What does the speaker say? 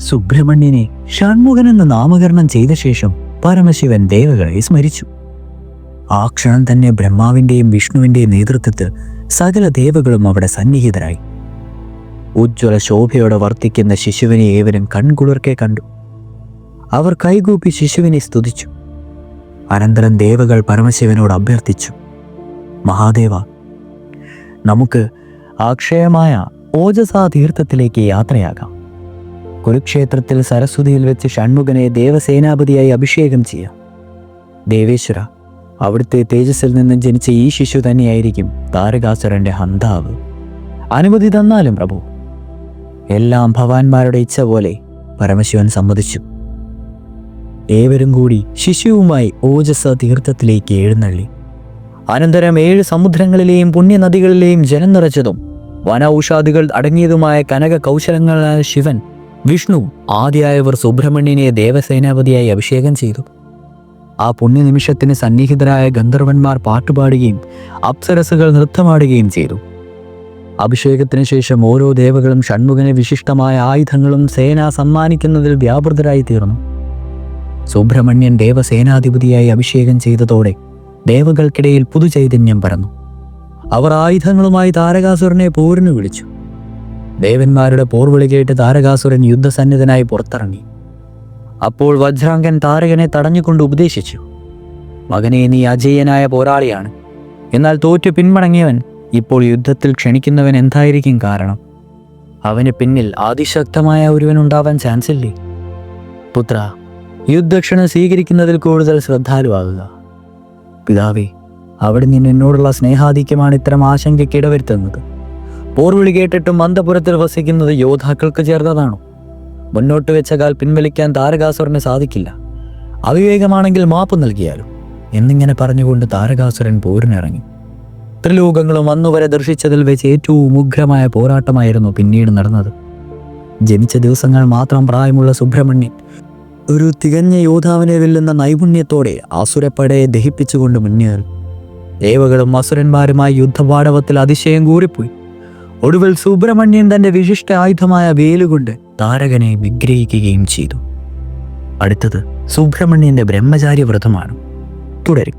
സുബ്രഹ്മണ്യനെ ഷൺമുഖൻ എന്ന് നാമകരണം ചെയ്ത ശേഷം പരമശിവൻ ദേവകളെ സ്മരിച്ചു. ആ ക്ഷണം തന്നെ ബ്രഹ്മാവിൻ്റെയും വിഷ്ണുവിൻ്റെയും നേതൃത്വത്തിൽ സകല ദേവകളും അവിടെ സന്നിഹിതരായി. ഉജ്ജ്വല ശോഭയോടെ വർത്തിക്കുന്ന ശിശുവിനെ ഏവരും കൺകുളിർക്കെ കണ്ടു. അവർ കൈകൂപ്പി ശിശുവിനെ സ്തുതിച്ചു. അനന്തരം ദേവകൾ പരമശിവനോട് അഭ്യർത്ഥിച്ചു, മഹാദേവ, നമുക്ക് അക്ഷയമായ ഓജസാ തീർത്ഥത്തിലേക്ക് യാത്രയാകാം. കുരുക്ഷേത്രത്തിൽ സരസ്വതിയിൽ വെച്ച് ഷൺമുഖനെ ദേവസേനാപതിയായി അഭിഷേകം ചെയ്യാം. ദേവേശ്വര, അവിടുത്തെ തേജസ്സിൽ നിന്ന് ജനിച്ച ഈ ശിശു തന്നെയായിരിക്കും താരകാസുരന്റെ ഹന്താവ്. അനുമതി തന്നാലും പ്രഭു. എല്ലാം ഭവാന്മാരുടെ ഇച്ഛ പോലെ പരമശിവൻ സമ്മതിച്ചു. ഏവരും കൂടി ശിശുവുമായി ഓജസ തീർത്ഥത്തിലേക്ക് എഴുന്നള്ളി. അനന്തരം 7 സമുദ്രങ്ങളിലെയും പുണ്യനദികളിലെയും ജലം നിറച്ചതും വനൌഷാദികൾ അടങ്ങിയതുമായ കനക കൗശലങ്ങളായ ശിവൻ, വിഷ്ണു ആദിയായവർ സുബ്രഹ്മണ്യനെ ദേവസേനാപതിയായി അഭിഷേകം ചെയ്തു. ആ പുണ്യനിമിഷത്തിന് സന്നിഹിതരായ ഗന്ധർവന്മാർ പാട്ടുപാടുകയും അപ്സരസുകൾ നൃത്തമാടുകയും ചെയ്തു. അഭിഷേകത്തിന് ശേഷം ഓരോ ദേവകളും ഷൺമുഖന് വിശിഷ്ടമായ ആയുധങ്ങളും സേന സമ്മാനിക്കുന്നതിൽ വ്യാപൃതരായി തീർന്നു. സുബ്രഹ്മണ്യൻ ദേവസേനാധിപതിയായി അഭിഷേകം ചെയ്തതോടെ ദേവകൾക്കിടയിൽ പുതുചൈതന്യം പരന്നു. അവർ ആയുധങ്ങളുമായി താരകാസുരനെ പോരിന് വിളിച്ചു. ദേവന്മാരുടെ പോർവിളി കേട്ട് താരകാസുരൻ യുദ്ധസന്നിധനായി പുറത്തിറങ്ങി. അപ്പോൾ വജ്രാംഗൻ താരകനെ തടഞ്ഞുകൊണ്ട് ഉപദേശിച്ചു, മകനെ, നീ അജയ്യനായ പോരാളിയാണ്. എന്നാൽ തോറ്റു പിന്മടങ്ങിയവൻ ഇപ്പോൾ യുദ്ധത്തിൽ ക്ഷണിക്കുന്നവൻ എന്തായിരിക്കും കാരണം? അവന് പിന്നിൽ അതിശക്തമായ ഒരുവനുണ്ടാവാൻ ചാൻസ് ഇല്ലേ? പുത്ര, യുദ്ധക്ഷണം സ്വീകരിക്കുന്നതിൽ കൂടുതൽ ശ്രദ്ധാലുവാകുക. പിതാവേ, അവിടെ നിന്ന് എന്നോടുള്ള സ്നേഹാധിക്യമാണ് ഇത്തരം ആശങ്കയ്ക്ക് ഇടവരുത്തുന്നത്. പോർവിളി കേട്ടിട്ടും അന്തപുരത്തിൽ വസിക്കുന്നത് യോദ്ധാക്കൾക്ക് ചേർന്നതാണോ? മുന്നോട്ട് വെച്ച കാൽ പിൻവലിക്കാൻ താരകാസുരന് സാധിക്കില്ല. അവിവേകമാണെങ്കിൽ മാപ്പ് നൽകിയാലും എന്നിങ്ങനെ പറഞ്ഞുകൊണ്ട് താരകാസുരൻ പോരിനിറങ്ങി. ത്രിലോകങ്ങളും അന്നുവരെ ദർശിച്ചതിൽ വെച്ച് ഏറ്റവും ഉഗ്രമായ പോരാട്ടമായിരുന്നു പിന്നീട് നടന്നത്. ജനിച്ച ദിവസങ്ങൾ മാത്രം പ്രായമുള്ള സുബ്രഹ്മണ്യൻ ഒരു തികഞ്ഞ യോദ്ധാവിനെ വെല്ലുന്ന നൈപുണ്യത്തോടെ അസുരപ്പടയെ ദഹിപ്പിച്ചുകൊണ്ട് മുന്നേറി. ദേവകളും അസുരന്മാരുമായി യുദ്ധപാടവത്തിൽ അതിശയം കൂറിപ്പോയി. ഒടുവിൽ സുബ്രഹ്മണ്യൻ തന്റെ വിശിഷ്ട ആയുധമായ വേലുകൊണ്ട് താരകനെ വിഗ്രഹിക്കുകയും ചെയ്തു. അടുത്തത് സുബ്രഹ്മണ്യന്റെ ബ്രഹ്മചാര്യ വ്രതമാണ്. തുടരും.